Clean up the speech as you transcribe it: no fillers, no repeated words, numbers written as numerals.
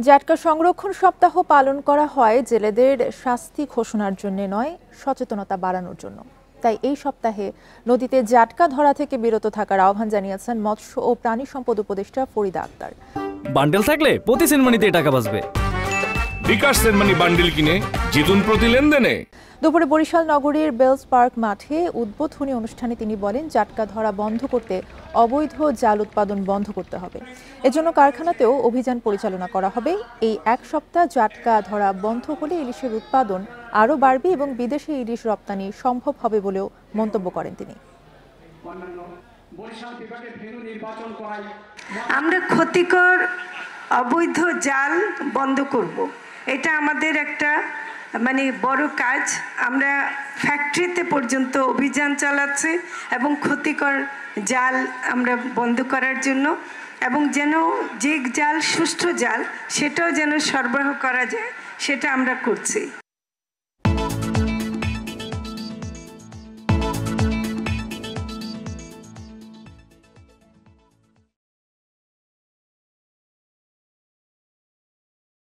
জাটকা সংরক্ষণ সপ্তাহ পালন করা হয় জেলেদের শাস্তি ঘোষণার জন্য নয়, সচেতনতা বাড়ানোর জন্য। তাই এই সপ্তাহে নদীতে জাটকা ধরা থেকে বিরত থাকার আহ্বান জানিয়েছেন মৎস্য ও প্রাণী সম্পদ উপদেষ্টা ফরিদা আক্তার। বান্ডেল থাকলে প্রতি সেনমানিতে টাকা বাঁচবে। বিকাশ সেনমানি বান্ডেল কিনে জিতুন প্রতি লেনদেনে। দুপুরে বরিশাল নগরীর বেলস পার্ক মাঠে উদ্বোধনী অনুষ্ঠানে তিনি বলেন, জাটকা ধরা বন্ধ করতে অবৈধ জাল উৎপাদন বন্ধ করতে হবে। এজন্য কারখানাতেও অভিযান পরিচালনা করা হবে। এই এক সপ্তাহ জাটকা ধরা বন্ধ হলে ইলিশের উৎপাদন আরও বাড়বে এবং বিদেশে ইলিশ রপ্তানি সম্ভব হবে বলেও মন্তব্য করেন তিনি। আমরা ক্ষতিকর অবৈধ জাল বন্ধ করব। এটা আমাদের একটা বড় কাজ। আমরা ফ্যাক্টরিতে পর্যন্ত অভিযান চালাচ্ছি এবং ক্ষতিকর জাল আমরা বন্ধ করার জন্য, এবং যেন যে জাল সুষ্ঠু জাল সেটাও যেন সরবরাহ করা যায় সেটা আমরা করছি।